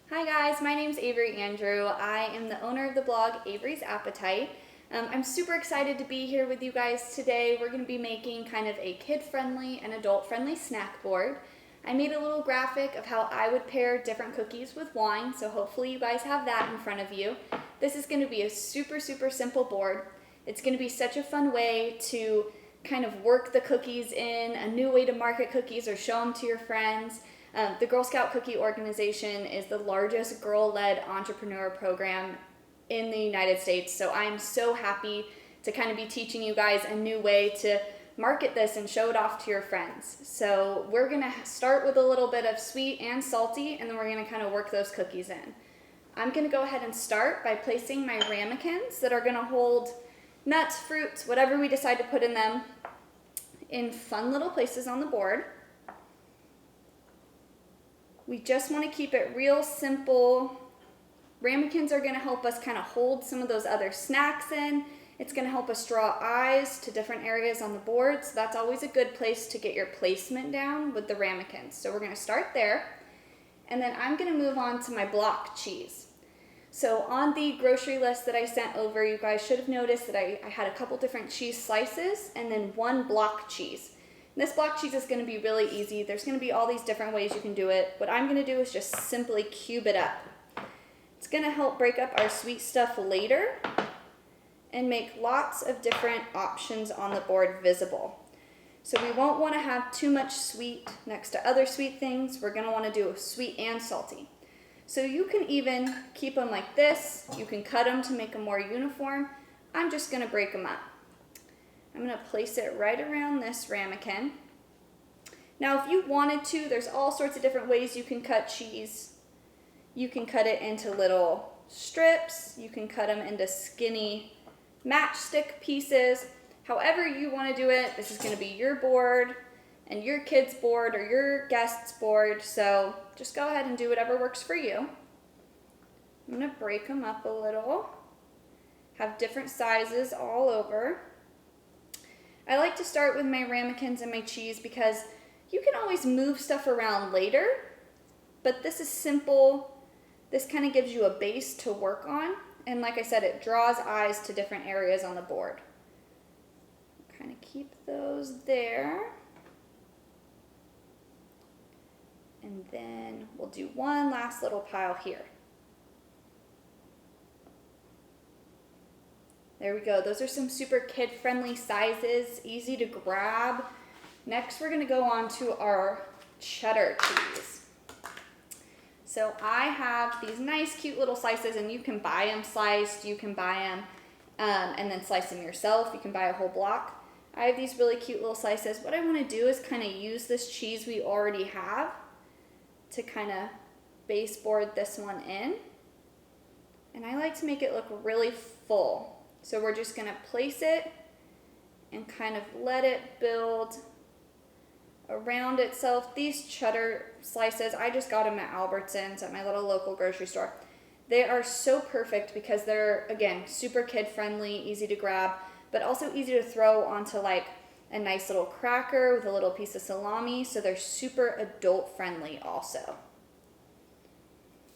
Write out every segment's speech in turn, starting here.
Hi guys, my name's Avery Andrew. I am the owner of the blog Avery's Appetite. I'm super excited to be here with you guys today. We're going to be making kind of a kid-friendly and adult-friendly snack board. I made a little graphic of how I would pair different cookies with wine, so hopefully you guys have that in front of you. This is going to be a super simple board. It's going to be such a fun way to kind of work the cookies in, a new way to market cookies or show them to your friends. The Girl Scout Cookie Organization is the largest girl-led entrepreneur program in the United States, so I'm so happy to kind of be teaching you guys a new way to market this and show it off to your friends. So we're going to start with a little bit of sweet and salty, and then we're going to kind of work those cookies in. I'm going to go ahead and start by placing my ramekins that are going to hold nuts, fruits, whatever we decide to put in them, in fun little places on the board. We just want to keep it real simple. Ramekins are going to help us kind of hold some of those other snacks in. It's going to help us draw eyes to different areas on the board, so that's always a good place to get your placement down with the ramekins. So we're going to start there, and then I'm going to move on to my block cheese. So on the grocery list that I sent over, you guys should have noticed that I had a couple different cheese slices and then one block cheese. This block cheese is going to be really easy. There's going to be all these different ways you can do it. What I'm going to do is just simply cube it up. It's going to help break up our sweet stuff later and make lots of different options on the board visible. So we won't want to have too much sweet next to other sweet things. We're going to want to do sweet and salty. So you can even keep them like this. You can cut them to make them more uniform. I'm just going to break them up. I'm going to place it right around this ramekin. Now, if you wanted to, there's all sorts of different ways you can cut cheese. You can cut it into little strips. You can cut them into skinny matchstick pieces. However you want to do it, this is going to be your board and your kid's board or your guest's board. So just go ahead and do whatever works for you. I'm going to break them up a little. Have different sizes all over. I like to start with my ramekins and my cheese because you can always move stuff around later, but this is simple. This kind of gives you a base to work on, and like I said, it draws eyes to different areas on the board. Kind of keep those there. And then we'll do one last little pile here. There we go. Those are some super kid-friendly sizes, easy to grab. Next, we're going to go on to our cheddar cheese. So I have these nice, cute little slices, and you can buy them sliced. You can buy them and then slice them yourself. You can buy a whole block. I have these really cute little slices. What I want to do is kind of use this cheese we already have to kind of baseboard this one in. And I like to make it look really full. So we're just going to place it and kind of let it build around itself. These cheddar slices, I just got them at Albertsons at my little local grocery store. They are so perfect because they're, again, super kid-friendly, easy to grab, but also easy to throw onto like a nice little cracker with a little piece of salami. So they're super adult-friendly also.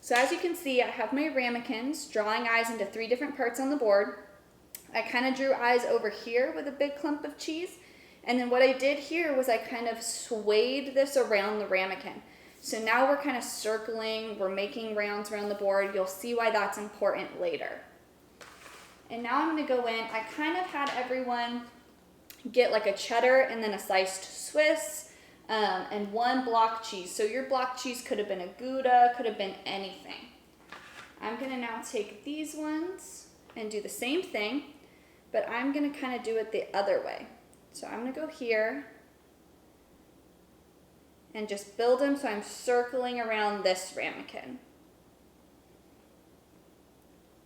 So as you can see, I have my ramekins drawing eyes into 3 different parts on the board. I kind of drew eyes over here with a big clump of cheese. And then what I did here was I kind of swayed this around the ramekin. So now we're kind of circling, we're making rounds around the board. You'll see why that's important later. And now I'm going to go in. I kind of had everyone get like a cheddar and then a sliced Swiss and one block cheese. So your block cheese could have been a Gouda, could have been anything. I'm going to now take these ones and do the same thing. But I'm going to kind of do it the other way. So I'm going to go here and just build them so I'm circling around this ramekin.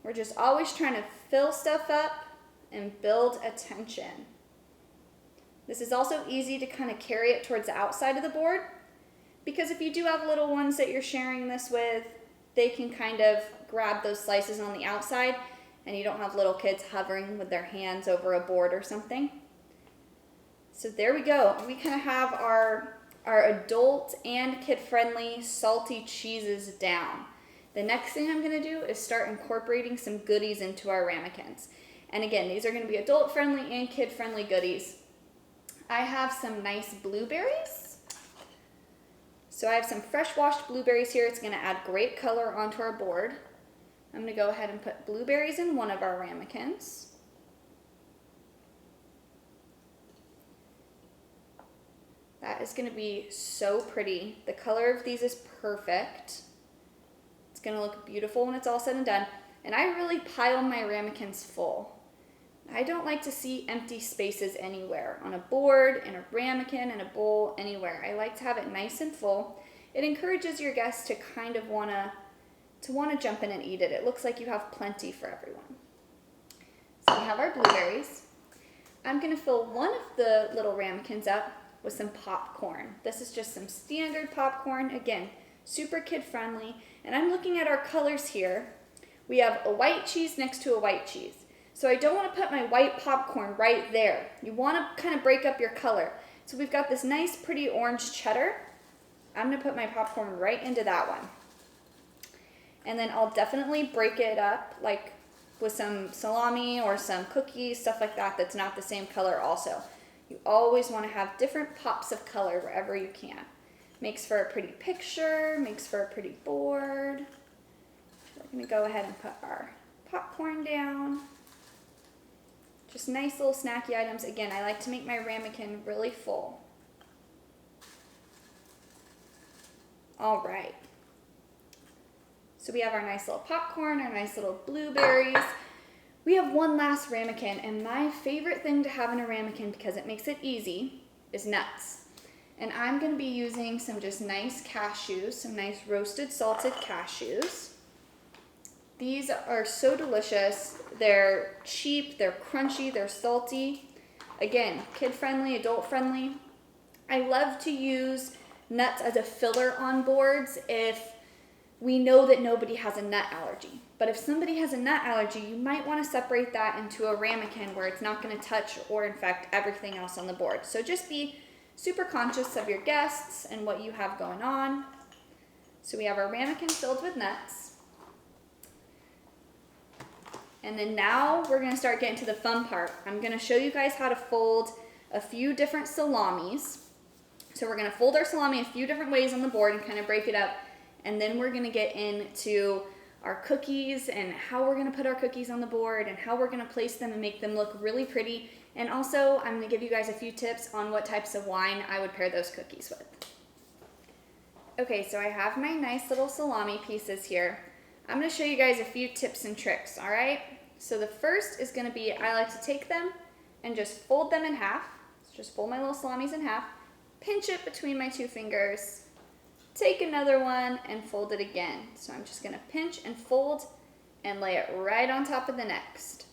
We're just always trying to fill stuff up and build attention. This is also easy to kind of carry it towards the outside of the board because if you do have little ones that you're sharing this with, they can kind of grab those slices on the outside and you don't have little kids hovering with their hands over a board or something. So there we go. We kind of have our adult and kid-friendly salty cheeses down. The next thing I'm gonna do is start incorporating some goodies into our ramekins. And again, these are gonna be adult friendly and kid friendly goodies. I have some nice blueberries. So I have some fresh washed blueberries here. It's gonna add great color onto our board. I'm gonna go ahead and put blueberries in one of our ramekins. That is gonna be so pretty. The color of these is perfect. It's gonna look beautiful when it's all said and done. And I really pile my ramekins full. I don't like to see empty spaces anywhere, on a board, in a ramekin, in a bowl, anywhere. I like to have it nice and full. It encourages your guests to kind of wanna jump in and eat it. It looks like you have plenty for everyone. So we have our blueberries. I'm gonna fill one of the little ramekins up with some popcorn. This is just some standard popcorn. Again, super kid friendly. And I'm looking at our colors here. We have a white cheese next to a white cheese. So I don't want to put my white popcorn right there. You want to kind of break up your color. So we've got this nice pretty orange cheddar. I'm going to put my popcorn right into that one. And then I'll definitely break it up like with some salami or some cookies, stuff like that that's not the same color also. You always want to have different pops of color wherever you can. Makes for a pretty picture, makes for a pretty board. We're going to go ahead and put our popcorn down. Just nice little snacky items. Again, I like to make my ramekin really full. All right. So we have our nice little popcorn, our nice little blueberries. We have one last ramekin, and my favorite thing to have in a ramekin, because it makes it easy, is nuts. And I'm going to be using some just nice cashews, some nice roasted salted cashews. These are so delicious. They're cheap, they're crunchy, they're salty. Again, kid-friendly, adult-friendly. I love to use nuts as a filler on boards if we know that nobody has a nut allergy. But if somebody has a nut allergy, you might want to separate that into a ramekin where it's not going to touch or infect everything else on the board. So just be super conscious of your guests and what you have going on. So we have our ramekin filled with nuts. And then now we're going to start getting to the fun part. I'm going to show you guys how to fold a few different salamis. So we're going to fold our salami a few different ways on the board and kind of break it up. And then we're going to get into our cookies and how we're going to put our cookies on the board and how we're going to place them and make them look really pretty. And also, I'm going to give you guys a few tips on what types of wine I would pair those cookies with. Okay, so I have my nice little salami pieces here. I'm going to show you guys a few tips and tricks, all right? So the first is going to be, I like to take them and just fold them in half. So just fold my little salamis in half, pinch it between my two fingers, take another one and fold it again. So I'm just going to pinch and fold and lay it right on top of the next.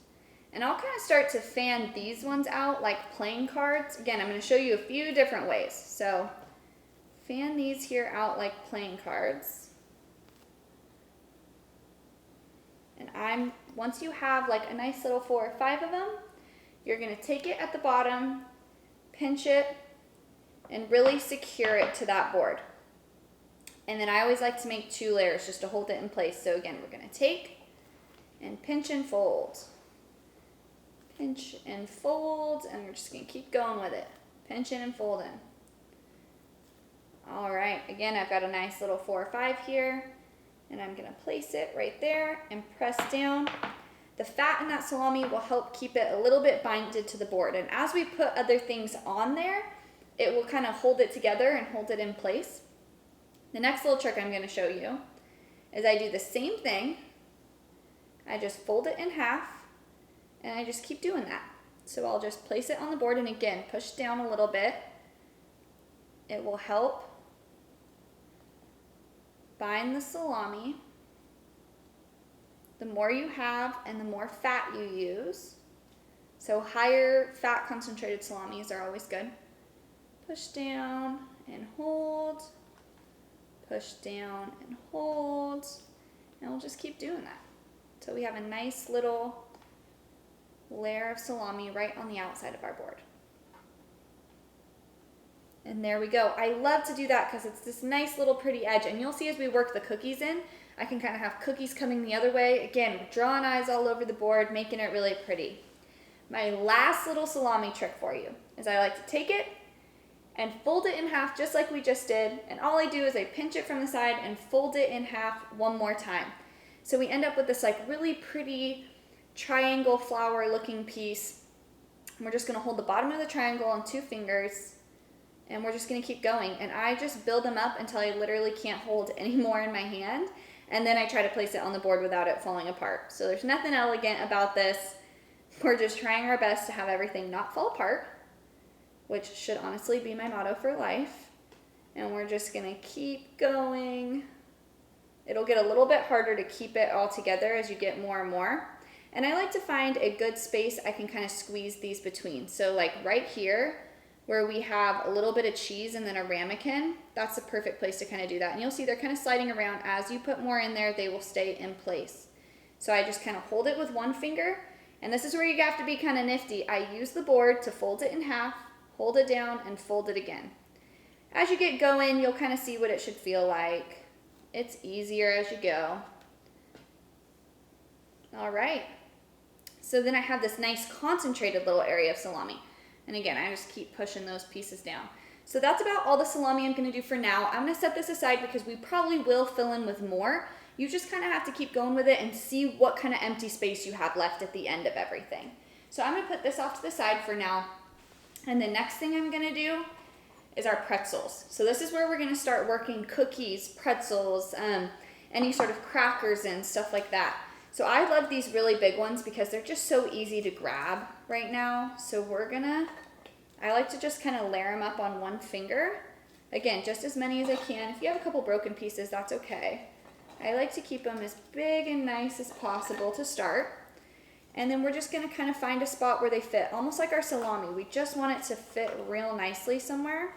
And I'll kind of start to fan these ones out like playing cards. Again, I'm going to show you a few different ways. So fan these here out like playing cards. And once you have like a nice little 4 or 5 of them, you're going to take it at the bottom, pinch it, and really secure it to that board. And then I always like to make 2 layers just to hold it in place. So again, we're going to take and pinch and fold. Pinch and fold, and we're just going to keep going with it. Pinching and folding. All right, again, I've got a nice little 4 or 5 here. And I'm going to place it right there and press down. The fat in that salami will help keep it a little bit binded to the board. And as we put other things on there, it will kind of hold it together and hold it in place. The next little trick I'm going to show you is I do the same thing. I just fold it in half and I just keep doing that. So I'll just place it on the board and again, push down a little bit. It will help bind the salami. The more you have and the more fat you use. So higher fat concentrated salamis are always good. Push down and hold. Push down and hold. And we'll just keep doing that. So we have a nice little layer of salami right on the outside of our board. And there we go. I love to do that because it's this nice little pretty edge. And you'll see as we work the cookies in, I can kind of have cookies coming the other way. Again, drawing eyes all over the board, making it really pretty. My last little salami trick for you is I like to take it and fold it in half just like we just did. And all I do is I pinch it from the side and fold it in half one more time. So we end up with this like really pretty triangle flower looking piece. And we're just gonna hold the bottom of the triangle on 2 fingers, and we're just gonna keep going. And I just build them up until I literally can't hold any more in my hand. And then I try to place it on the board without it falling apart. So there's nothing elegant about this. We're just trying our best to have everything not fall apart, which should honestly be my motto for life. And we're just gonna keep going. It'll get a little bit harder to keep it all together as you get more and more. And I like to find a good space I can kind of squeeze these between. So like right here, where we have a little bit of cheese and then a ramekin, that's the perfect place to kind of do that. And you'll see they're kind of sliding around. As you put more in there, they will stay in place. So I just kind of hold it with one finger. And this is where you have to be kind of nifty. I use the board to fold it in half, hold it down, and fold it again. As you get going, you'll kind of see what it should feel like. It's easier as you go. All right. So then I have this nice concentrated little area of salami. And again, I just keep pushing those pieces down. So that's about all the salami I'm gonna do for now. I'm gonna set this aside because we probably will fill in with more. You just kind of have to keep going with it and see what kind of empty space you have left at the end of everything. So I'm gonna put this off to the side for now. And the next thing I'm gonna do is our pretzels. So this is where we're gonna start working cookies, pretzels, any sort of crackers and stuff like that. So I love these really big ones because they're just so easy to grab right now. So I like to just kind of layer them up on one finger. Again, just as many as I can. If you have a couple broken pieces, that's okay. I like to keep them as big and nice as possible to start. And then we're just gonna kind of find a spot where they fit, almost like our salami. We just want it to fit real nicely somewhere.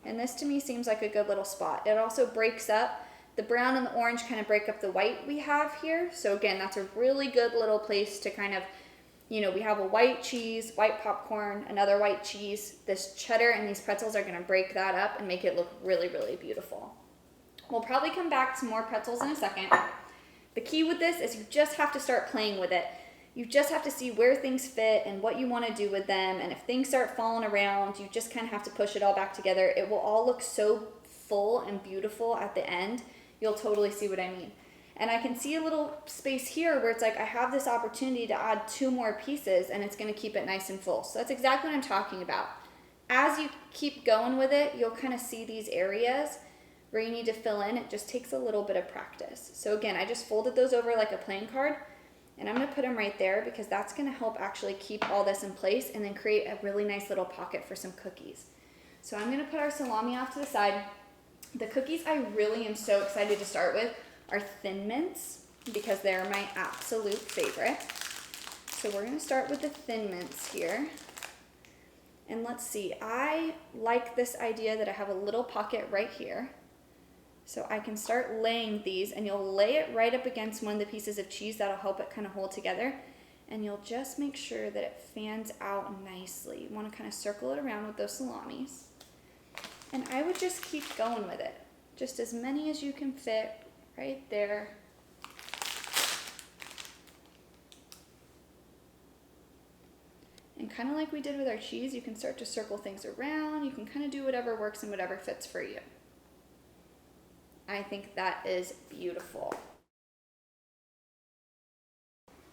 And this to me seems like a good little spot. It also breaks up. The brown and the orange kind of break up the white we have here. So again, that's a really good little place to kind of, you know, we have a white cheese, white popcorn, another white cheese. This cheddar and these pretzels are gonna break that up and make it look really, really beautiful. We'll probably come back to more pretzels in a second. The key with this is you just have to start playing with it. You just have to see where things fit and what you want to do with them. And if things start falling around, you just kind of have to push it all back together. It will all look so full and beautiful at the end. You'll totally see what I mean. And I can see a little space here where it's like I have this opportunity to add 2 more pieces and it's going to keep it nice and full. So that's exactly what I'm talking about. As you keep going with it, you'll kind of see these areas where you need to fill in. It just takes a little bit of practice. So again, I just folded those over like a playing card, and I'm going to put them right there because that's going to help actually keep all this in place and then create a really nice little pocket for some cookies. So I'm going to put our salami off to the side. The cookies I really am so excited to start with are Thin Mints because they're my absolute favorite. So we're going to start with the Thin Mints here. And let's see, I like this idea that I have a little pocket right here. So I can start laying these, and you'll lay it right up against one of the pieces of cheese. That'll help it kind of hold together. And you'll just make sure that it fans out nicely. You want to kind of circle it around with those salamis. And I would just keep going with it. Just as many as you can fit right there. And kind of like we did with our cheese, you can start to circle things around. You can kind of do whatever works and whatever fits for you. I think that is beautiful.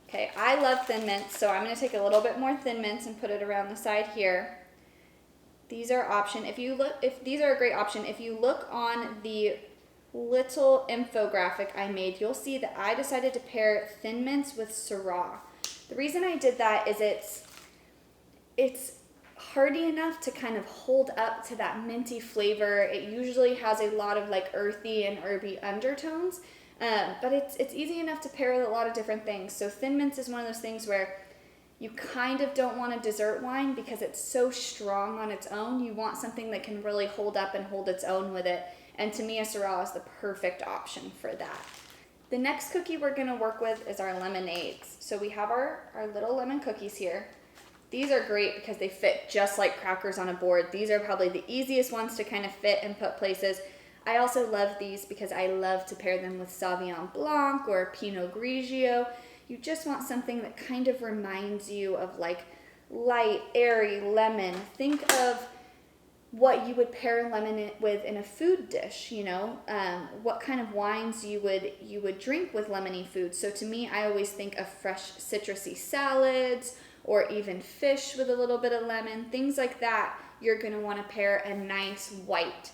Okay, I love Thin Mints, so I'm going to take a little bit more Thin Mints and put it around the side here. These are option. These are a great option. If you look on the little infographic I made, you'll see that I decided to pair Thin Mints with Syrah. The reason I did that is it's hearty enough to kind of hold up to that minty flavor. It usually has a lot of like earthy and herby undertones, but it's easy enough to pair with a lot of different things. So Thin Mints is one of those things where you kind of don't want a dessert wine because it's so strong on its own. You want something that can really hold up and hold its own with it. And to me, a Syrah is the perfect option for that. The next cookie we're going to work with is our lemonades. So we have our little lemon cookies here. These are great because they fit just like crackers on a board. These are probably the easiest ones to kind of fit and put places. I also love these because I love to pair them with Sauvignon Blanc or Pinot Grigio. You just want something that kind of reminds you of like light, airy lemon. Think of what you would pair lemon with in a food dish, you know, what kind of wines you would drink with lemony food. So to me, I always think of fresh citrusy salads or even fish with a little bit of lemon, things like that. You're going to want to pair a nice white.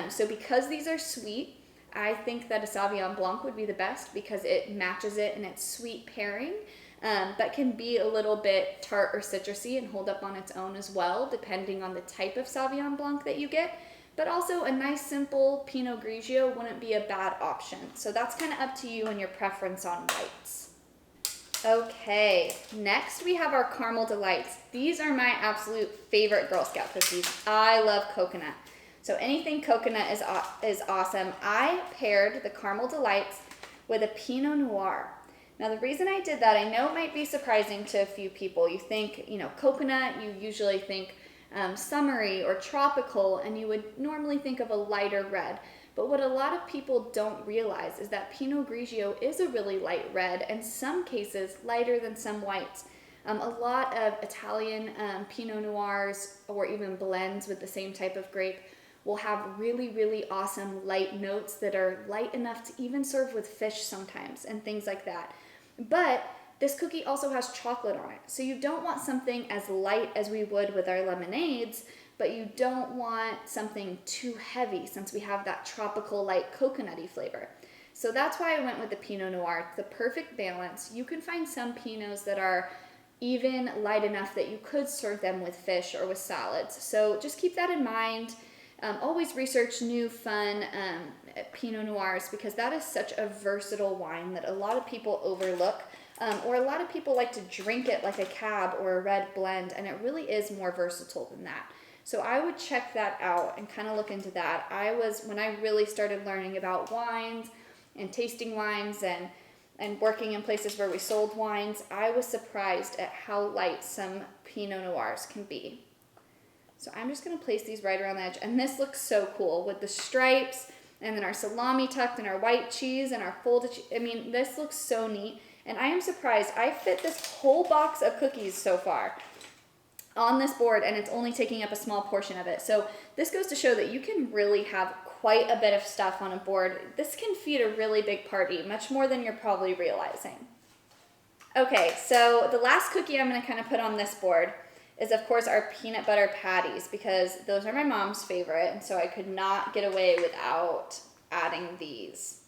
So because these are sweet, I think that a Sauvignon Blanc would be the best because it matches it in its sweet pairing. But can be a little bit tart or citrusy and hold up on its own as well, depending on the type of Sauvignon Blanc that you get. But also a nice simple Pinot Grigio wouldn't be a bad option. So that's kind of up to you and your preference on whites. Okay, next we have our Caramel Delights. These are my absolute favorite Girl Scout cookies. I love coconut. So anything coconut is awesome. I paired the Caramel Delights with a Pinot Noir. Now the reason I did that, I know it might be surprising to a few people. You think, you know, coconut, you usually think summery or tropical, and you would normally think of a lighter red. But what a lot of people don't realize is that Pinot Grigio is a really light red, and some cases lighter than some whites. A lot of Italian Pinot Noirs or even blends with the same type of grape will have really, really awesome light notes that are light enough to even serve with fish sometimes and things like that. But this cookie also has chocolate on it. So you don't want something as light as we would with our lemonades, but you don't want something too heavy since we have that tropical light coconutty flavor. So that's why I went with the Pinot Noir. It's the perfect balance. You can find some Pinots that are even light enough that you could serve them with fish or with salads. So just keep that in mind. Always research new fun Pinot Noirs because that is such a versatile wine that a lot of people overlook, or a lot of people like to drink it like a cab or a red blend, and it really is more versatile than that. So I would check that out and kind of look into that. When I really started learning about wines and tasting wines and working in places where we sold wines, I was surprised at how light some Pinot Noirs can be. So I'm just going to place these right around the edge. And this looks so cool with the stripes and then our salami tucked and our white cheese and our folded cheese. I mean, this looks so neat. And I am surprised. I fit this whole box of cookies so far on this board, and it's only taking up a small portion of it. So this goes to show that you can really have quite a bit of stuff on a board. This can feed a really big party, much more than you're probably realizing. Okay, so the last cookie I'm going to kind of put on this board is of course our peanut butter patties, because those are my mom's favorite, and so I could not get away without adding these.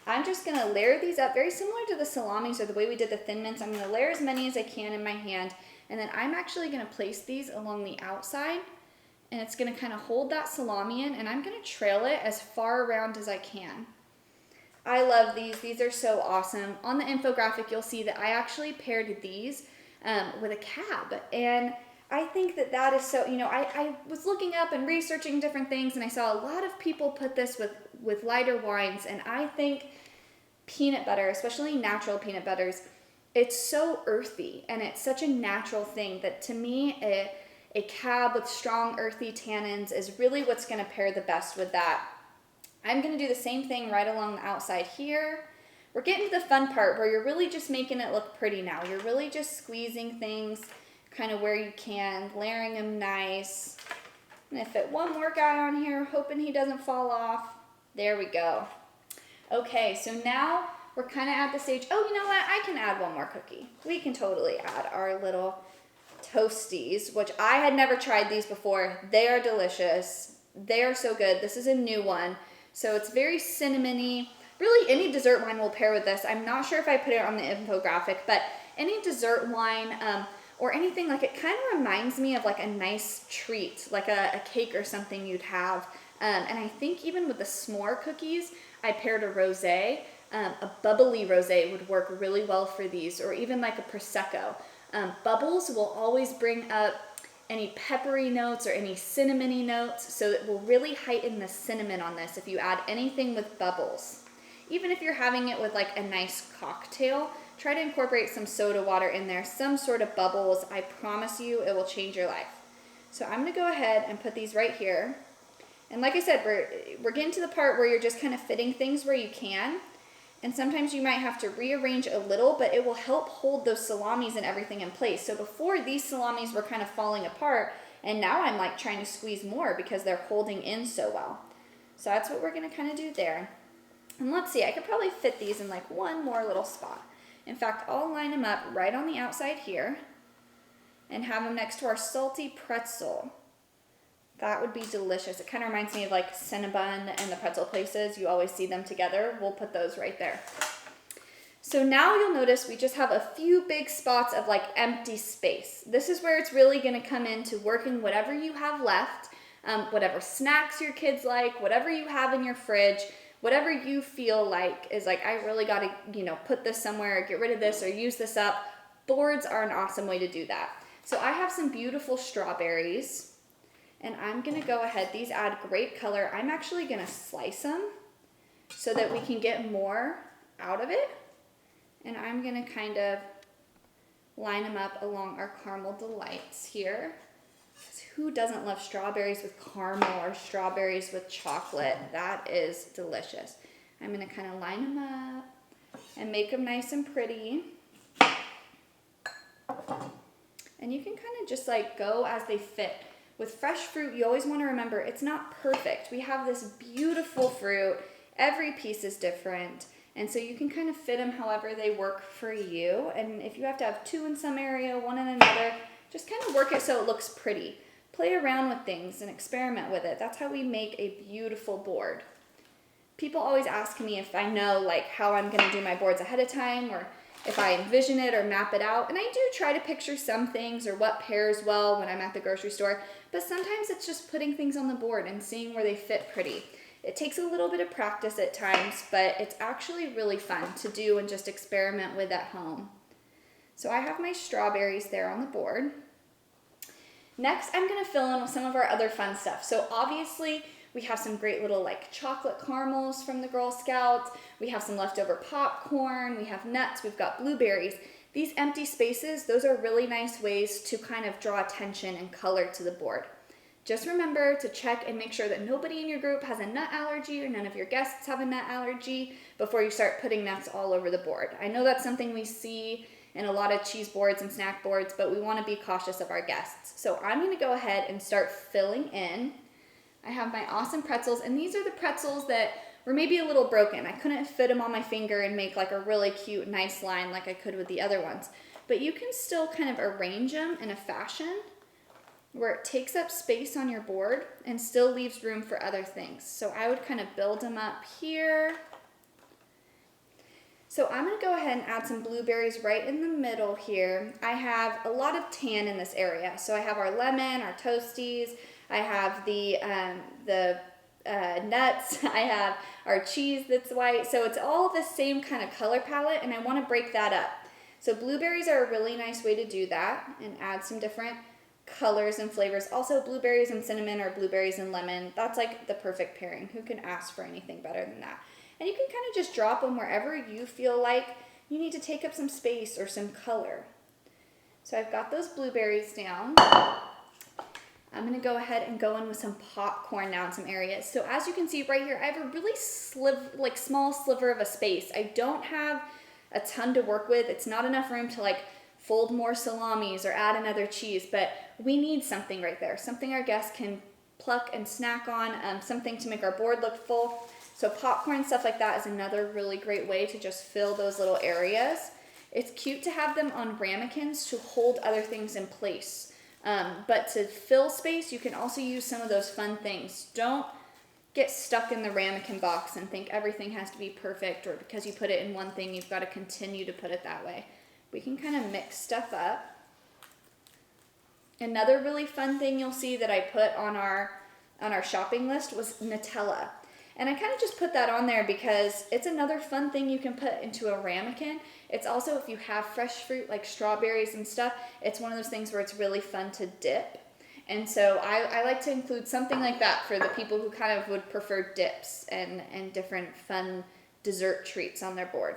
I'm just going to layer these up very similar to the salamis or the way we did the Thin Mints. I'm going to layer as many as I can in my hand, and then I'm actually going to place these along the outside, and it's going to kind of hold that salami in, and I'm going to trail it as far around as I can. I love these. These are so awesome. On the infographic, you'll see that I actually paired these with a cab, and I think that that is so, you know, I was looking up and researching different things, and I saw a lot of people put this with lighter wines, and I think peanut butter, especially natural peanut butters, it's so earthy, and it's such a natural thing that to me, a cab with strong earthy tannins is really what's going to pair the best with that. I'm going to do the same thing right along the outside here. We're getting to the fun part where you're really just making it look pretty now. You're really just squeezing things kind of where you can, layering them nice. I'm going to fit one more guy on here, hoping he doesn't fall off. There we go. Okay, so now we're kind of at the stage, oh, you know what? I can add one more cookie. We can totally add our little toasties, which I had never tried these before. They are delicious. They are so good. This is a new one. So it's very cinnamony. Really, any dessert wine will pair with this. I'm not sure if I put it on the infographic, but any dessert wine or anything, like, it kind of reminds me of like a nice treat, like a cake or something you'd have. And I think even with the s'more cookies, I paired a rosé. A bubbly rosé would work really well for these, or even like a Prosecco. Bubbles will always bring up any peppery notes or any cinnamony notes, so it will really heighten the cinnamon on this if you add anything with bubbles. Even if you're having it with like a nice cocktail, try to incorporate some soda water in there, some sort of bubbles. I promise you it will change your life. So I'm going to go ahead and put these right here. And like I said, we're getting to the part where you're just kind of fitting things where you can. And sometimes you might have to rearrange a little, but it will help hold those salamis and everything in place. So before, these salamis were kind of falling apart, and now I'm like trying to squeeze more because they're holding in so well. So that's what we're gonna kind of do there. And let's see, I could probably fit these in like one more little spot. In fact, I'll line them up right on the outside here and have them next to our salty pretzel. That would be delicious. It kind of reminds me of like Cinnabon and the pretzel places. You always see them together. We'll put those right there. So now you'll notice we just have a few big spots of like empty space. This is where it's really going to come into working whatever you have left, whatever snacks your kids like, whatever you have in your fridge, whatever you feel like is like, I really got to, put this somewhere, get rid of this or use this up. Boards are an awesome way to do that. So I have some beautiful strawberries. And I'm going to go ahead, these add great color. I'm actually going to slice them so that we can get more out of it. And I'm going to kind of line them up along our caramel delights here. Who doesn't love strawberries with caramel or strawberries with chocolate? That is delicious. I'm going to kind of line them up and make them nice and pretty. And you can kind of just like go as they fit. With fresh fruit, you always want to remember it's not perfect. We have this beautiful fruit. Every piece is different. And so you can kind of fit them however they work for you. And if you have to have two in some area, one in another, just kind of work it so it looks pretty. Play around with things and experiment with it. That's how we make a beautiful board. People always ask me if I know like how I'm going to do my boards ahead of time or if I envision it or map it out. And I do try to picture some things or what pairs well when I'm at the grocery store. But sometimes it's just putting things on the board and seeing where they fit pretty. It takes a little bit of practice at times, but it's actually really fun to do and just experiment with at home. So I have my strawberries there on the board. Next, I'm going to fill in with some of our other fun stuff. So obviously, we have some great little like chocolate caramels from the Girl Scouts. We have some leftover popcorn. We have nuts. We've got blueberries. These empty spaces, those are really nice ways to kind of draw attention and color to the board. Just remember to check and make sure that nobody in your group has a nut allergy or none of your guests have a nut allergy before you start putting nuts all over the board. I know that's something we see in a lot of cheese boards and snack boards, but we want to be cautious of our guests. So I'm going to go ahead and start filling in. I have my awesome pretzels, and these are the pretzels that were maybe a little broken. I couldn't fit them on my finger and make like a really cute, nice line like I could with the other ones. But you can still kind of arrange them in a fashion where it takes up space on your board and still leaves room for other things. So I would kind of build them up here. So I'm going to go ahead and add some blueberries right in the middle here. I have a lot of tan in this area. So I have our lemon, our toasties, I have the nuts, I have our cheese that's white. So it's all the same kind of color palette, and I want to break that up. So blueberries are a really nice way to do that and add some different colors and flavors. Also, blueberries and cinnamon or blueberries and lemon, that's like the perfect pairing. Who can ask for anything better than that? And you can kind of just drop them wherever you feel like you need to take up some space or some color. So I've got those blueberries down. I'm going to go ahead and go in with some popcorn now in some areas. So as you can see right here, I have a really small sliver of a space. I don't have a ton to work with. It's not enough room to like fold more salamis or add another cheese, but we need something right there. Something our guests can pluck and snack on, something to make our board look full. So popcorn, stuff like that is another really great way to just fill those little areas. It's cute to have them on ramekins to hold other things in place. But to fill space, you can also use some of those fun things. Don't get stuck in the ramekin box and think everything has to be perfect, or because you put it in one thing, you've got to continue to put it that way. We can kind of mix stuff up. Another really fun thing you'll see that I put on our shopping list was Nutella. And I kind of just put that on there because it's another fun thing you can put into a ramekin. It's also, if you have fresh fruit like strawberries and stuff, it's one of those things where it's really fun to dip. And so I like to include something like that for the people who kind of would prefer dips and different fun dessert treats on their board.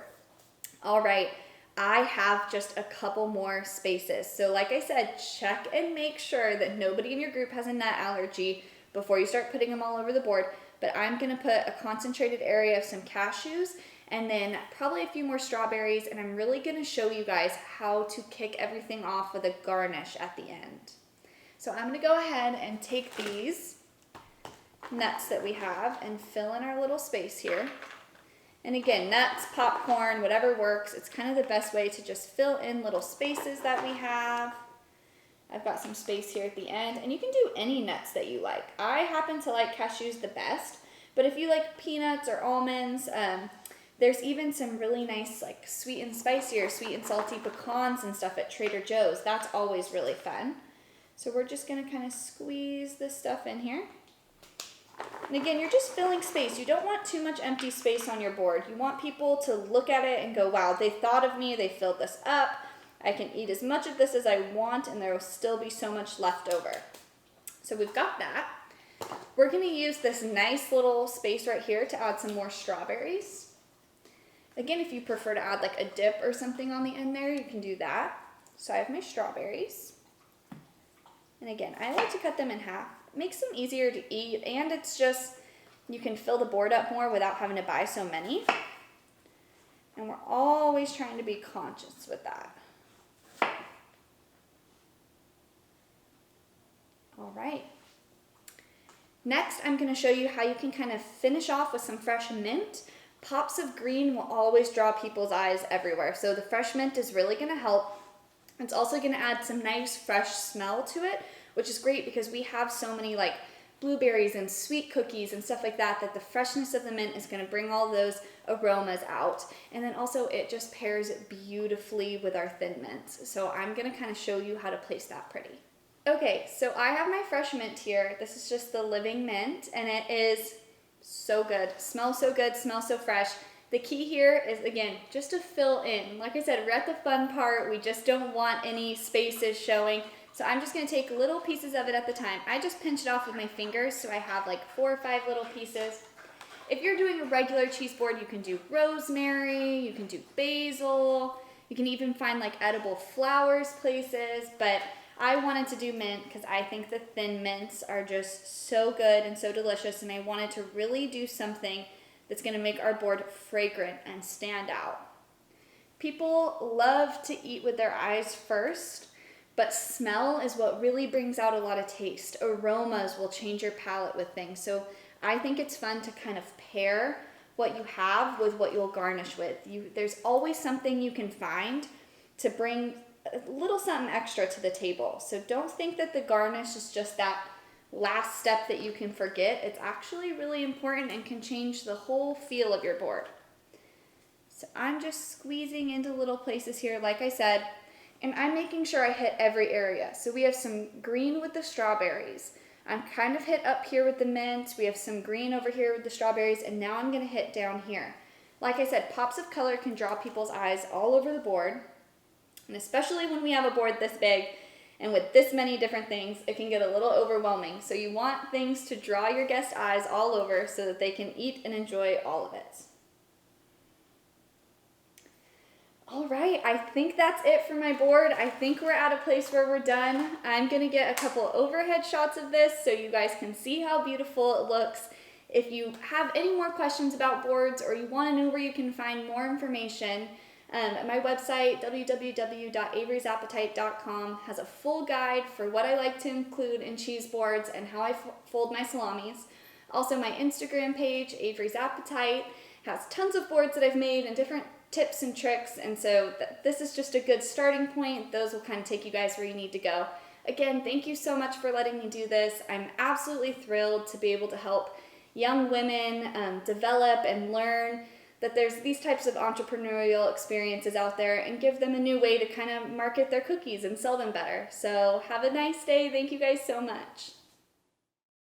All right, I have just a couple more spaces. So like I said, check and make sure that nobody in your group has a nut allergy before you start putting them all over the board. But I'm gonna put a concentrated area of some cashews and then probably a few more strawberries, and I'm really gonna show you guys how to kick everything off with a garnish at the end. So I'm gonna go ahead and take these nuts that we have and fill in our little space here. And again, nuts, popcorn, whatever works. It's kind of the best way to just fill in little spaces that we have. I've got some space here at the end, and you can do any nuts that you like. I happen to like cashews the best, but if you like peanuts or almonds, there's even some really nice like sweet and spicy or sweet and salty pecans and stuff at Trader Joe's. That's always really fun. So we're just gonna kind of squeeze this stuff in here. And again, you're just filling space. You don't want too much empty space on your board. You want people to look at it and go, wow, they thought of me, they filled this up. I can eat as much of this as I want and there will still be so much left over. So we've got that. We're gonna use this nice little space right here to add some more strawberries. Again, if you prefer to add like a dip or something on the end there, you can do that. So I have my strawberries. And again, I like to cut them in half. It makes them easier to eat, and it's just, you can fill the board up more without having to buy so many. And we're always trying to be conscious with that. All right. Next, I'm going to show you how you can kind of finish off with some fresh mint. Pops of green will always draw people's eyes everywhere. So the fresh mint is really going to help. It's also going to add some nice fresh smell to it, which is great because we have so many like blueberries and sweet cookies and stuff like that, that the freshness of the mint is going to bring all those aromas out. And then also it just pairs beautifully with our thin mints. So I'm going to kind of show you how to place that pretty. Okay, so I have my fresh mint here. This is just the living mint, and it is so good. Smells so good, smells so fresh. The key here is, again, just to fill in. Like I said, we're at the fun part. We just don't want any spaces showing. So I'm just gonna take little pieces of it at the time. I just pinch it off with my fingers, so I have like 4 or 5 little pieces. If you're doing a regular cheese board, you can do rosemary, you can do basil, you can even find like edible flowers places, but I wanted to do mint because I think the thin mints are just so good and so delicious, and I wanted to really do something that's going to make our board fragrant and stand out. People love to eat with their eyes first, but smell is what really brings out a lot of taste. Aromas will change your palate with things. So I think it's fun to kind of pair what you have with what you'll garnish with. There's always something you can find to bring a little something extra to the table. So don't think that the garnish is just that last step that you can forget. It's actually really important and can change the whole feel of your board. So I'm just squeezing into little places here, like I said, and I'm making sure I hit every area. So we have some green with the strawberries. I'm kind of hit up here with the mint. We have some green over here with the strawberries, and now I'm gonna hit down here. Like I said, pops of color can draw people's eyes all over the board. And especially when we have a board this big and with this many different things, it can get a little overwhelming. So you want things to draw your guests' eyes all over so that they can eat and enjoy all of it. All right, I think that's it for my board. I think we're at a place where we're done. I'm gonna get a couple overhead shots of this so you guys can see how beautiful it looks. If you have any more questions about boards or you wanna know where you can find more information, my website, www.averysappetite.com, has a full guide for what I like to include in cheese boards and how I fold my salamis. Also, my Instagram page, Avery's Appetite, has tons of boards that I've made and different tips and tricks, and so this is just a good starting point. Those will kind of take you guys where you need to go. Again, thank you so much for letting me do this. I'm absolutely thrilled to be able to help young women develop and learn that there's these types of entrepreneurial experiences out there and give them a new way to kind of market their cookies and sell them better. So have a nice day. Thank you guys so much.